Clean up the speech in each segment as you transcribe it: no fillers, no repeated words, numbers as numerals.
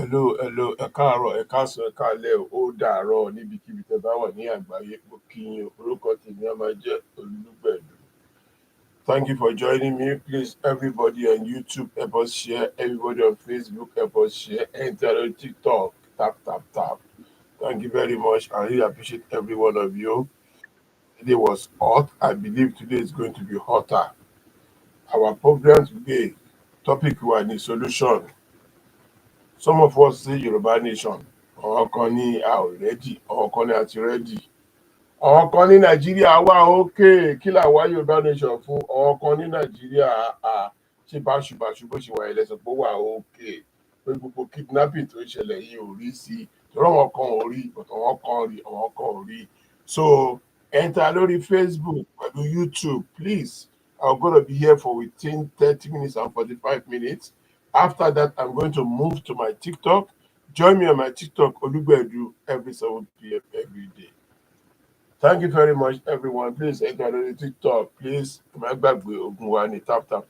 Hello, hello, ẹ káàárọ̀, ẹ káàsán, ẹ káalẹ́, ó dàárọ̀ níbikíbi tẹ́ bá wà ní àgbáyé. Mo kí yín, orúkọ tèmi á máa jẹ́ Olúgbẹ̀dù. Thank you for joining me. Please, everybody on YouTube, help us share. Everybody on Facebook, help us share. Enter on TikTok, tap. Thank you very much. I really appreciate every one of you. Today was hot. I believe today is going to be hotter. Our program today, topic one is solution. Some of us say Yoruba Nation. Àwọn kan ní a ò rẹ́dì, àwọn kan ní a ti rẹ́dì. Àwọn kan ní Nàìjíríà wà ókè, kí làwa Yoruba Nation fún? Àwọn kan ní Nàìjíríà ṣe báṣubàṣu bó ṣe wà ẹlẹ́sìn pé ó wà ókè. Pé gbogbo kidnapping tó ń ṣẹlẹ̀ yìí ò rí sí i. Torí àwọn kan ò rí, but àwọn kan rí, àwọn kan ò rí. So enter lórí Facebook pẹ̀lú YouTube, please. I'm gonna be here for within 30 minutes and 45 minutes. After that, I'm going to move to my TikTok. Join me on my TikTok, Olugbedu, every 7 p.m. every day. Thank you very much, everyone. Please enter on the TikTok. Please, my back will tap. I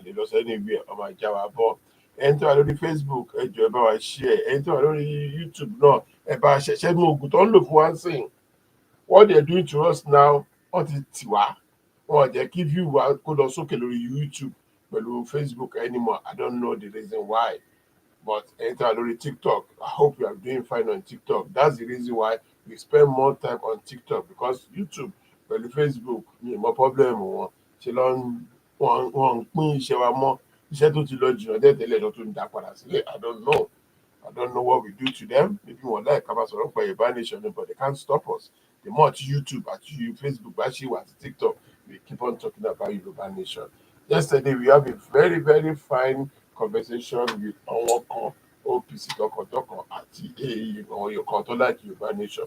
don't anywhere on my Java board. Enter on the Facebook, enjoy share. Enter on the YouTube. No, about share no good. Don't look for one thing. What they're doing to us now, what is Tiwa? Or they give you what could also on YouTube. Facebook anymore. I don't know the reason why, but enter on TikTok. I hope you are doing fine on TikTok. That's the reason why we spend more time on TikTok, because YouTube, Facebook, more problem. I don't know what we do to them. Maybe one like Yoruba Nation, but they can't stop us. The more YouTube, at Facebook, actually, TikTok, we keep on talking about Yoruba Nation. Yesterday, we have a very, very fine conversation with our OPC Doko or your control like Yoruba Nation.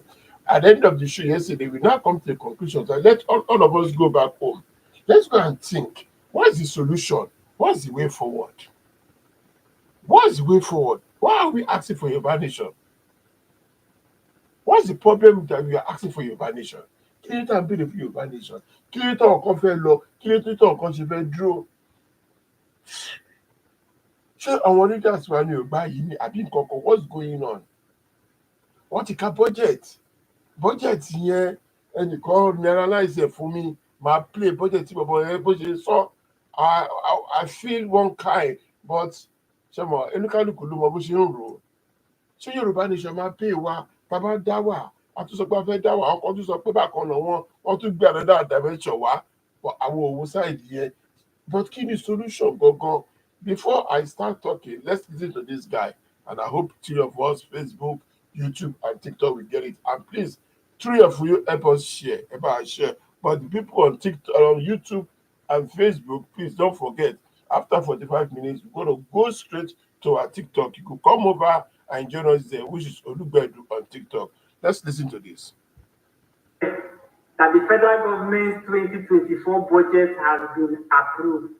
At the end of the show yesterday, we now come to a conclusion that let all of us go back home. Let's go and think, what's the solution? What's the way forward? What's the way forward? Why are we asking for Yoruba Nation? What's the problem that we are asking for Yoruba Nation? Kí ló tá ń béèrè fún Yorùbá Nation? Kí ló tó ọ̀kan fẹ́ lọ? Kí ló tó ọ̀kan ṣe fẹ́ dúró? Ṣé àwọn leaders wa ní Yorùbá yìí ni àbí nǹkan kan? What's going on? Wọ́n ti ka budget yẹn ẹnìkan analyze ẹ̀ fún mi, máa play budget tí bàbá yẹn bó ṣe sọ. I feel one kind, but ṣe mọ̀ ẹnìkanìkù ló mọ bó ṣe ń rò ó. Ṣé Yorùbá Nation máa pay wa bàbá dá wà? A tún sọ pé a fẹ́ dá wà, ọkọ̀ tún sọ pé bákan náà wọ́n tún gbé another dimension wá, àwọn òwò side yẹn. But kí ni solution gangan? Before I start talking, let's listen to this guy, and I hope 3 of us, Facebook, YouTube, and TikTok will get it. And please, 3 of you help us share, But the people on TikTok, on YouTube, and Facebook, please don't forget. After 45 minutes, we're going to go straight to our TikTok. You could come over and join us there, which is Olugbedu on TikTok. Let's listen to this. That the federal government's 2024 budget has been approved.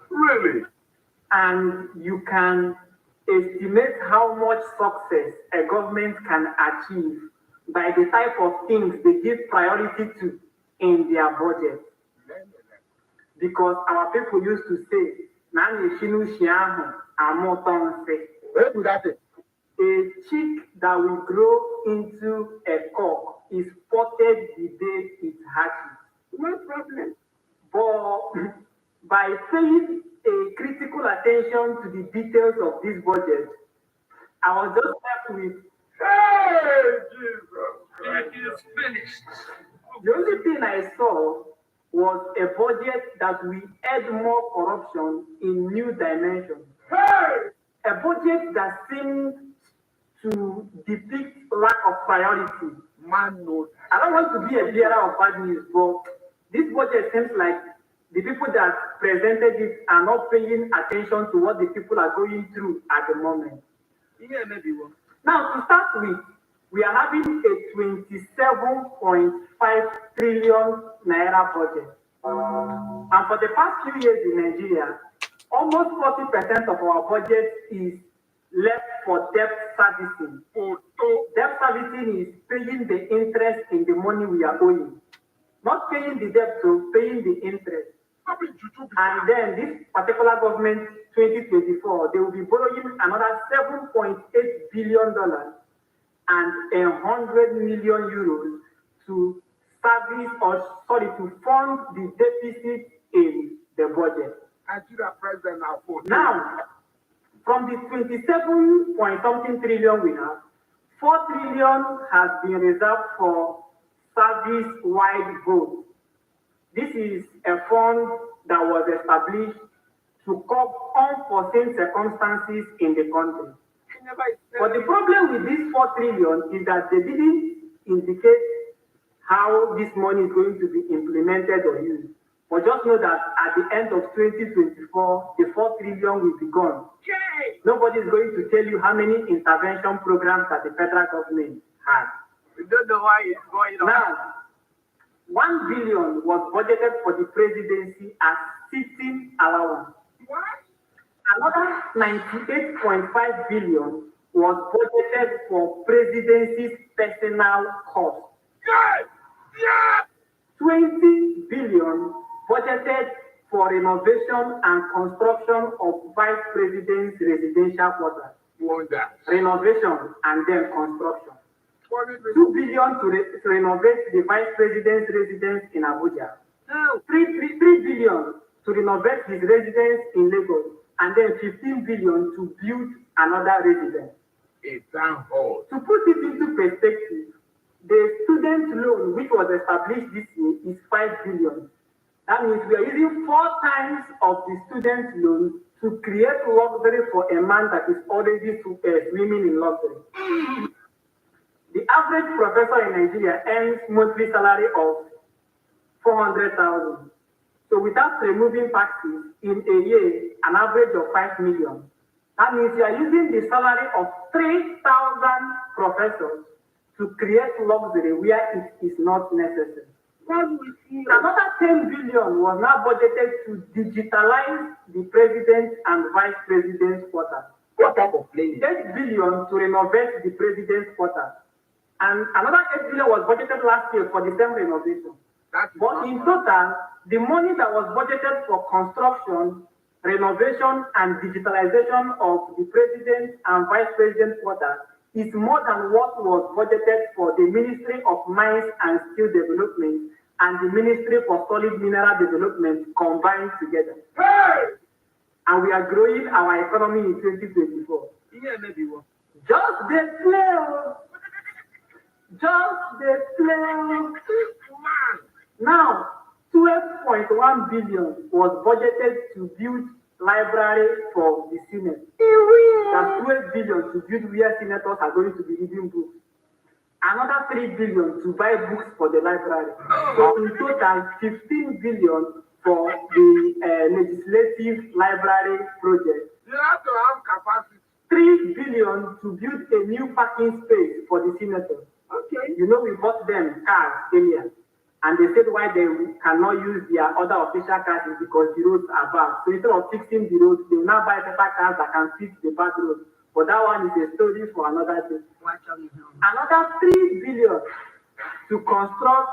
Really? And you can estimate how much success a government can achieve by the type of things they give priority to in their budget. Because our people used to say, a chick that will grow into a cock is spotted the day it hatches. No problem. But by paying a critical attention to the details of this budget, I was just left with, hey, Jesus, it is finished. The only thing I saw was a budget that will add more corruption in new dimensions. A budget that seemed to depict lack of priority. Man, no. I don't want to be a bearer of bad news, but this budget seems like the people that presented it are not paying attention to what the people are going through at the moment. Yeah, maybe one. Now, to start with, we are having a 27.5 trillion naira budget. And for the past few years in Nigeria, almost 40% of our budget is left for debt servicing. Debt servicing is paying the interest in the money we are owing. Not paying the debt, so paying the interest. And then this particular government, 2024, they will be borrowing another $7.8 billion and 100 million euros to service to fund the deficit in the budget. Now, from the 27 point something trillion we have, 4 trillion has been reserved for service-wide growth. This is a fund that was established to cope unforeseen circumstances in the country. But the problem with this 4 trillion is that they didn't indicate how this money is going to be implemented or used. But just know that at the end of 2024, the 4 trillion will be gone. Nobody is going to tell you how many intervention programs that the federal government had. We don't know why it's going on. Now, 1 billion was budgeted for the presidency as sitting allowance. What? Another 98.5 billion was budgeted for presidency's personal costs. 20 billion budgeted for renovation and construction of vice president's residential quarters. Wonder. Renovation and then construction. 2 billion to renovate the vice president's residence in Abuja. 3 billion to renovate his residence in Lagos, and then 15 billion to build another residence. A town hall. To put it into perspective, the student loan which was established this year is 5 billion. That means we are using 4 times of the student loan to create luxury for a man that is already swimming in luxury. The average professor in Nigeria earns monthly salary of 400,000. So without removing taxes, in a year, an average of 5 million. That means you are using the salary of 3,000 professors to create luxury where it is not necessary. Another 10 billion was now budgeted to digitalize the president and vice president's quarters. What type of plane? 8 billion to renovate the president's quarters. And another 8 billion was budgeted last year for the same renovation. But in total, the money that was budgeted for construction, renovation, and digitalization of the president and vice president quarters is more than what was budgeted for the Ministry of Mines and Steel Development and the Ministry for Solid Mineral Development combined together. Hey! And we are growing our economy in 2024. Yeah, maybe one. Just the play. Just the play. Now, 12.1 billion was budgeted to build library for the Senate. That's 12 billion to build where senators are going to be reading books. Another 3 billion to buy books for the library. So in total, 15 billion for the legislative library project. You have to have capacity. 3 billion to build a new parking space for the senators. Okay. You know, we bought them cars earlier. And they said why they cannot use their other official cars is because the roads are bad. So instead of fixing the roads, they will now buy better cars that can fix the bad roads. But that one is a story for another day. Another 3 billion to construct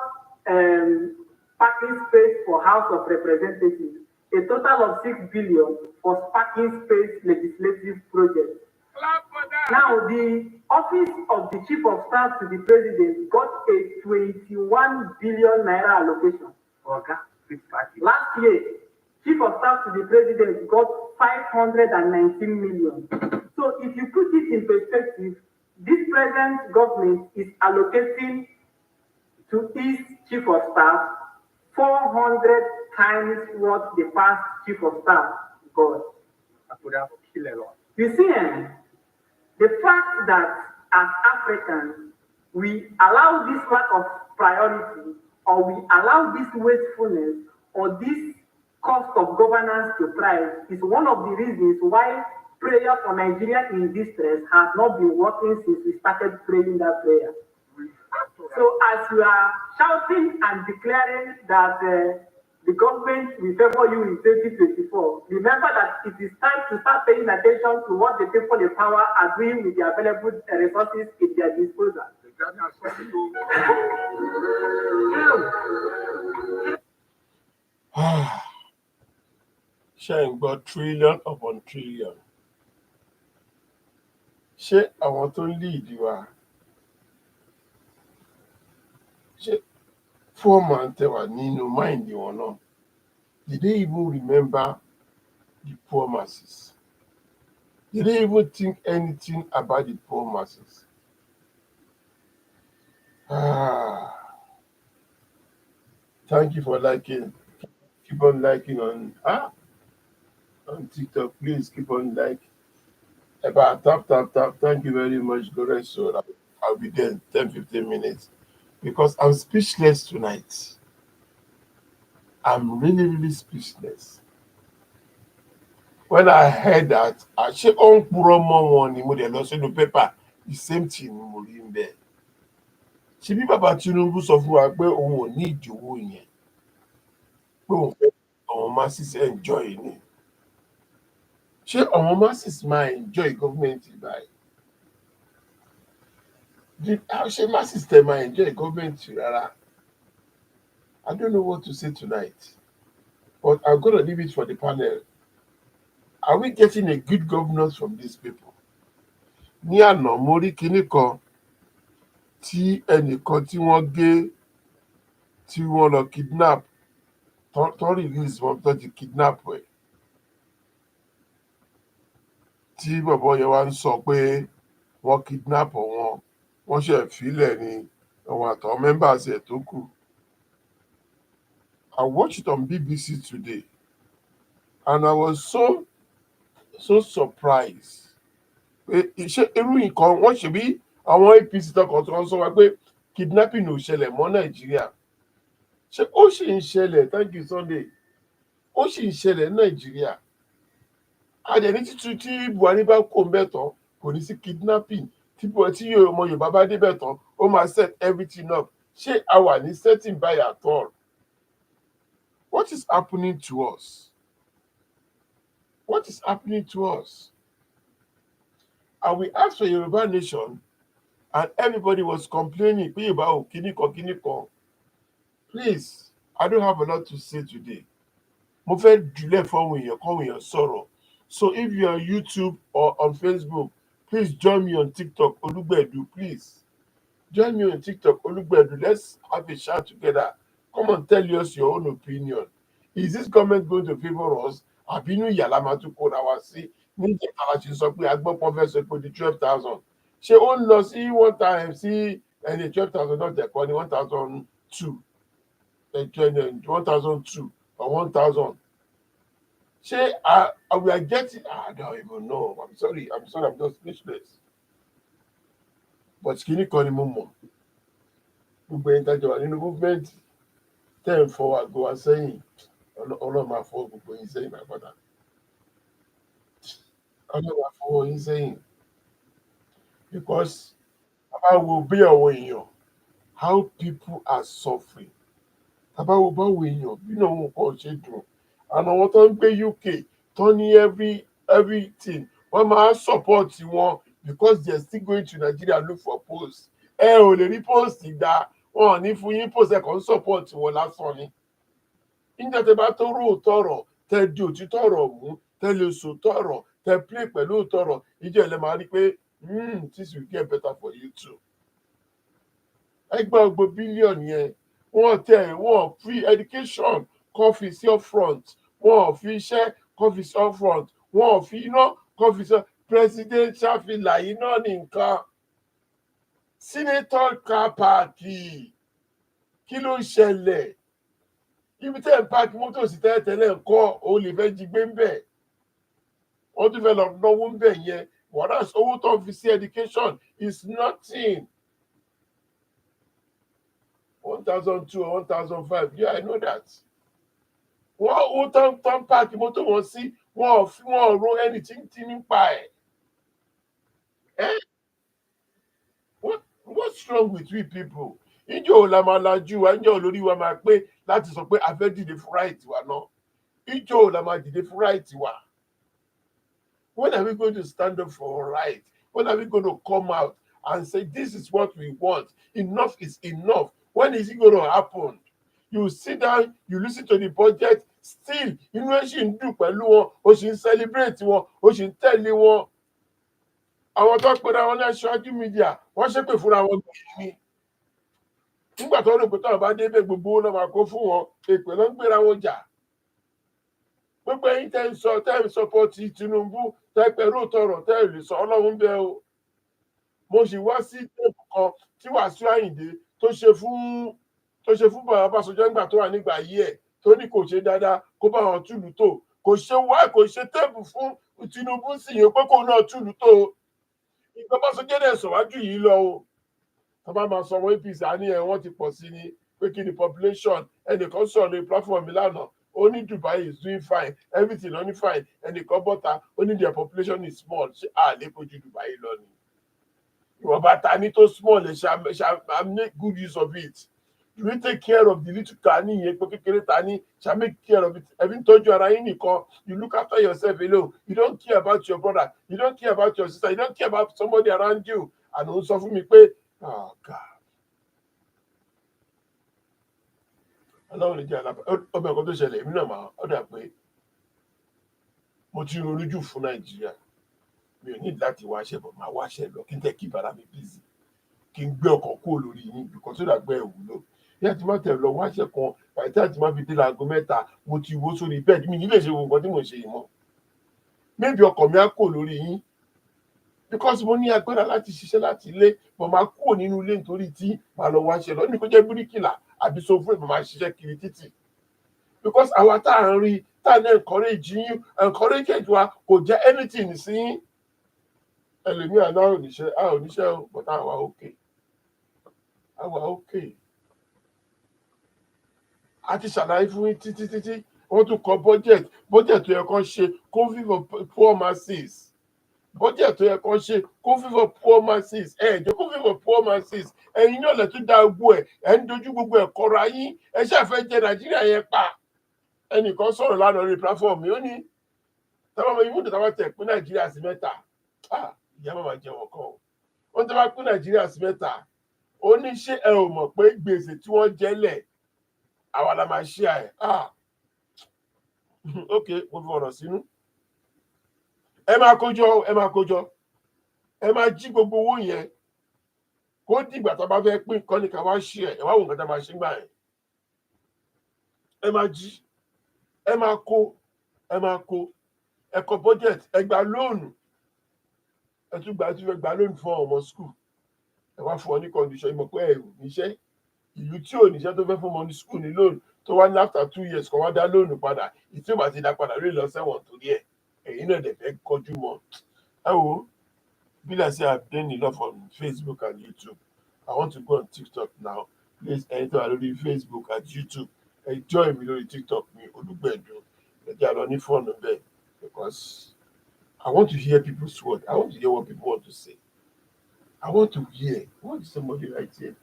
parking space for House of Representatives. A total of 6 billion for parking space legislative projects. Now, the office of the Chief of Staff to the President got a 21 billion naira allocation. Last year, Chief of Staff to the President got 519 million. So if you put it in perspective, this present government is allocating to each Chief of Staff 400 times what the past chief of staff got. I could have killed a lot. You see, the fact that as Africans, we allow this lack of priority, or we allow this wastefulness, or this cost of governance to thrive is one of the reasons why prayer for Nigeria in distress has not been working since we started praying that prayer. So as you are shouting and declaring that the government will favor you in 2024, remember that it is time to start paying attention to what the people in power are doing with the available resources at their disposal. ṣé ń gbọ́ trillion upon trillion? Ṣé àwọn tó ń lead wa, ṣé poor man tẹ wà nínú mind wọn náà? Did they even remember the poor masses? Did they even think anything about the poor masses? Thank you for liking. Keep on liking on TikTok. Please keep on like. About tap. Thank you very much. Go rest. So I'll be there in 10-15 minutes because I'm speechless tonight. I'm really speechless. When I heard that, I ṣe ó ń purọ́ mọ́ wọn ni mo dẹ̀ lọ sínú pépà, the same thing ni mo rí ń bẹ̀. Ṣé bí bàbá Tinubu sọ fún wa pé òun ò ní ìdíwó yẹn, pé òun fẹ́ àwọn masses enjoy ni? Ṣé àwọn masses máa enjoy government báyìí? Ṣé masses tẹ máa enjoy government rárá? I don't know what to say tonight, but I'm gonna leave it for the panel. Are we getting a good governance from these people? Ní àná mo rí kinní kan tí ẹnìkan tí wọ́n gé tí wọ́n lọ kidnap tó release wọn tó ti kidnap ẹ̀, tí bọ̀bọ̀ yẹn wá ń sọ pé wọ́n kidnap wọn, wọ́n ṣe fílẹ̀ ní àwọn àtàwọn members ẹ̀ tó kù. I watched it on BBC today and I was so surprised. Ṣé irú nǹkan wọ́n ṣe bí àwọn APC tọkàn tó ń sọ wá pé kidnapping ò ṣẹlẹ̀ mọ́ Nàìjíríà? Ṣé ó ṣì ń ṣẹlẹ̀? Thank you Sunday. Ó ṣì ń ṣẹlẹ̀ ní Nàìjíríà. Àdẹ̀ní títún tí Buhari bá kó mbẹ́ tán kò ní sí kidnapping. Tí ọmọ Yorùbá bá débẹ̀ tán ó máa set everything up. Ṣé a wà ní setting by at all? What is happening to us? What is happening to us? And we asked for Yoruba Nation and everybody was complaining pé Yorùbá ò kíní kan. Please, I don't have a lot to say today. Mo fẹ́ jùlẹ̀ fún àwọn èèyàn sọ̀rọ̀. So if you are on YouTube or on Facebook, please join me on TikTok, Olugbedu, please. Join me on TikTok, Olugbedu. Let's have a chat together. Come and tell us your own opinion. Is this government going to favor us? Àbínú ìyà la máa tún kóra wá sí? Ní ìjẹta la ṣe sọ pé agbọ́pọ̀ fẹ́ sọ pé di 12,000. Ṣé ó ń lọ sí 1 time sí ẹni 12,000 náà tẹ̀kọ́ ní 1,002? 1,002 or 1,000? Ṣé we are getting? I don't even know. I'm sorry. I'm just speechless. But kíní kan ni mo mọ̀. Gbogbo ẹni tájọ wà nínú movement tẹ́ ń fọwọ́ àgọ́ wa sẹ́yìn. Ọlọ́run máa fọwọ́ gbogbo yín sẹ́yìn padà. Ọlọ́run máa fọwọ́ yín sẹ́yìn. Because bàbá wo bí àwọn èèyàn, how people are suffering. Bàbá wo báwo èèyàn bí náà wọn kò ṣe dùn. Àwọn tó ń gbé UK tó ní everything wọ́n máa support wọn because they are still going to Nigeria look for post. Ẹ ò lè rí post gbà, wọn ò ní fún yín post, ẹ kàn ń support wọn lásán ni. Nígbà tẹ́ bá tó rò tọ̀rọ̀, tẹ́ di òtítọ́ ọ̀rọ̀ mú, tẹ́ lè sòótọ́ ọ̀rọ̀, tẹ́ play pẹ̀lú òótọ́ ọ̀rọ̀, ìjọ ilẹ̀ máa rí pé this will get better for you too. Ẹgbẹ́ ọgbọ̀n bílíọ̀nù yẹn wọ́n free education kan fi sí up front, wọ́n fi iṣẹ́ kan fi sí up front, wọ́n fi iná kan fi sí presidential fìlà yìí náà ní nǹkan. Senator car park kí ló ń ṣẹlẹ̀? ibi tẹ́ ẹ̀ ń páàkì mọ́tò sí tẹ́lẹ̀ ń kọ́ òun lè fẹ́ jí gbé ń bẹ̀ wọ́n tún fẹ́ lọ náwó ń bẹ̀ yẹn whereas owó tó ń fi sí education is nothing. 1,200 or 1,500 yeah I know that. wọ́n tán páàkì mọ́tò wọn sí wọ́n ro ẹni tí nípa ẹ̀. What's wrong with we people? Ìjọ la máa lajú wa ìjọ olórí wa máa pé láti sọ pé a fẹ́ dìde fún right wa náà ìjọ la máa dìde fún right wa. When are we going to stand up for right? When are we going to come out and say this is what we want? Enough is enough. When is it going to happen? You sit down, you listen to the budget, still inú ẹ̀ ṣì ń dùn pẹ̀lú wọn, o ṣì ń celebrate wọn, o ṣì ń tẹ̀lé wọn. Àwọn tó pera wọn ní aṣáájú mídíà wọ́n ṣépè fúnra wọn gbìyànjú ni. Nígbà tó rò pé táwọn bá débẹ̀ gbogbo náà máa kó fún wọn èpè ló ń gbéra wọn jà. Gbogbo ẹ̀yin tẹ́ ń sọpọ́tì Tinubu tẹ́ pẹ̀lú òtọ̀rọ̀ tẹ́ lè sọ Ọlọ́run bẹ́ẹ̀ o. Mo sì wá sí tẹ́ẹ̀bù kan tí Wàsíù Àyìndé tó ṣe fún bàbá Ọbásanjọ́ nígbà tó wà nígbà yí ẹ̀ tó ní kò ṣe dáadáa kó bá wọn túlù tó kò ṣe tẹ́ẹ̀bù fún Tinubu sì yẹn pé kó náà túlù tó. Ìjọba Ọbásanjọ́ dẹ̀ sọ̀wájú yìí lọ o. Tó bá máa sọ wọn APC àní ẹ̀ wọ́n ti pọ̀ sí ni pé kí ni population ẹnìkan sọ̀rọ̀ lórí platform mi lánàá ó ní Dubai is doing fine everything only fine ẹnìkan bọ́ta ó ní their population is small ṣé àlékún ju Dubai lọ ni. Ìwọ̀nba ta ní tó small ẹ̀ ṣá make good use of it. You will take care of the little ta ní yẹn pé kékeré ta ní ṣá make care of it. Ẹbí ń tọ́jú ara yín nìkan you look after yourself alone you don't care about your brother you don't care about your sister you don't care about somebody around you and ó sọ fún mi pé oh God. Ọlọ́run lè jẹ́ alábà ọmọ ẹ̀kọ́ tó ṣẹlẹ̀ èmi náà máa ọ̀dà pé mo ti ronú jù fún Nàìjíríà mi ò ní láti wáṣẹ́ bọ̀ máa wáṣẹ́ lọ kí n tẹ́ kí bàrà mi busy kí n gbé ọkọ̀ kúrò lórí yín bìkan tó dàgbẹ́ ìwúlò bí a ti máa tẹ̀ lọ wáṣẹ́ kan bàtí àti máa fi dé láago mẹ́ta mo ti wó sórí bẹ́ẹ̀dì mi nílé ṣe nǹkan tí mo ṣe yìí mọ́ maybe ọkọ̀ mi á kò lórí yín because mo ní agbára láti ṣiṣẹ́ láti ilé mo máa kúrò nínú ilé nítorí tí màá lọ wáṣẹ́ lọ ní kó jẹ́ bíríkìlà àbí so fún ìmọ̀ máa ṣiṣẹ́ kiri títì because àwa tá à ń rí tá à ń encourage wa kò jẹ́ anything sí ẹlòmíràn náà oníṣẹ́ o but àwa okay a ti ṣàlàyé fún yín títí wọ́n tún kọ budget tó yẹ kán ṣe COVID for poor masses budget tó yẹ kán ṣe COVID for poor masses ẹ̀jẹ̀ COVID for poor masses ẹ̀yin náà lè tún dá gbogbo ẹ̀ ń dojú gbogbo ẹ̀ kọra yín ẹ ṣàfẹ́ jẹ Nàìjíríà yẹn pa ẹnìkan sọ̀rọ̀ lánàá lórí platform mi ó ní táwọn ọmọ ìmúdò táwọn tẹ̀ pín Nàìjíríà sí mẹ́ta ìyá máa jẹ wọn kan o wọ́n tẹ́ bá pín Nàìjíríà sí mẹ́ta ó ní ṣé ẹ ò mọ̀ pé gbèsè tí wọ́n jẹ́lẹ̀ àwa la máa ṣe ok mo fi ọ̀rọ̀ sínú ẹ máa kójọ ẹ máa jí gbogbo owó yẹn kó dìgbà tá a bá fẹ́ pín kọ́ni ká wá ṣe ẹ̀ wá wò nǹkan tá a máa ṣe gbà yẹn ẹ máa jí ẹ máa kó ẹ kọ budget ẹ gba lóònù ẹ tún gba lóònù fún ọmọ school ẹ wá fún ọ ní condition ìmọ̀ pé ẹ ò níṣẹ́ ìlú tí ò níṣẹ́ tó fẹ́ fún ọmọ ní school ní lóònù tó wá ní after 2 years kan wá dá lóònù padà ìtí ò bá ti dá padà lórí lọ sẹ́wọ̀n torí ẹ̀ ẹ̀yin náà dẹ̀ fẹ́ kọjú mọ́ ẹ wo be like say I've done enough on Facebook and YouTube I want to go on TikTok now please enter lórí Facebook and YouTube ẹ join mi lórí TikTok mi Olúgbẹ̀dú ẹ jẹ́ àlọ́ ní fọ́ọ̀nù bẹ́ẹ̀ because I want to hear people's word I want to hear what people want to say I want to hear what is somebody right here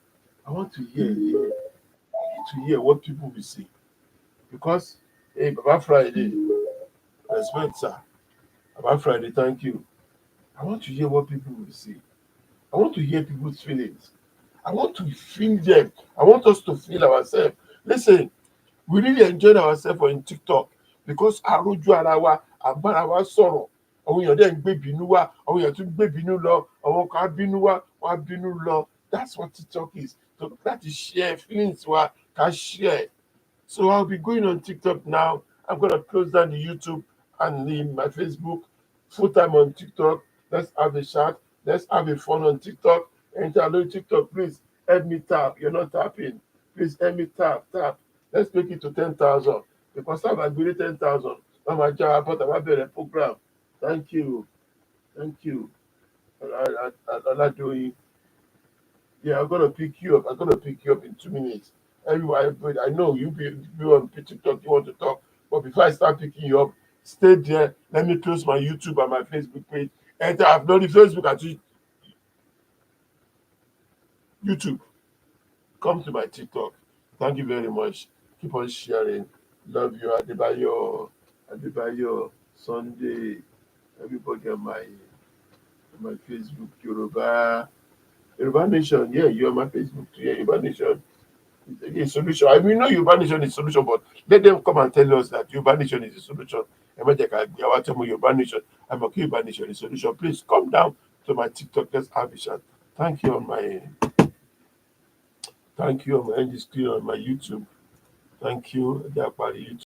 I want to hear what people will say because hey Baba Friday respect sir Baba Friday thank you I want to hear what people will say I want to hear people's feelings I want to feel them I want us to feel ourselves listen we really enjoyed ourselves on TikTok because àrójú ara wa àbára wa sọ̀rọ̀ àwọn èèyàn dẹ̀ ń gbé bínú wá àwọn èèyàn tún gbé bínú lọ àwọn kan á bínú wá wọ́n á bínú lọ that's what TikTok is so láti share feelings wa ká share so I'll be going on TikTok now I'm gonna close down the YouTube and my Facebook full time on TikTok let's have a chat let's have a fun on TikTok enter on TikTok please help me tap you're not tapping please help me tap Let's make it to 10,000. Because I'm agreed 10,000. Mama Jara, but I'm having a program. Thank you. Thank you. Oladoyin. Yeah, I'm gonna pick you up. I'm gonna pick you up in 2 minutes. Everybody, I know you on TikTok, you want to talk, but before I start picking you up, stay there. Let me close my YouTube and my Facebook page. And I've known the Facebook and YouTube. Come to my TikTok. Thank you very much. Keep on sharing. Love you, Adebayo, Sunday, everybody on my Facebook, Yoruba Nation. Yeah, you're on my Facebook too. Yeah, Yoruba Nation is a solution. I mean, no, Yoruba Nation is a solution, but let them come and tell us that Yoruba Nation is a solution. Yoruba Nation, I'm okay, Yoruba Nation is a solution. Please come down to my TikTok. Let's have a chat. Thank you on my Thank you on my end screen on my YouTube. Thank you. YouTube.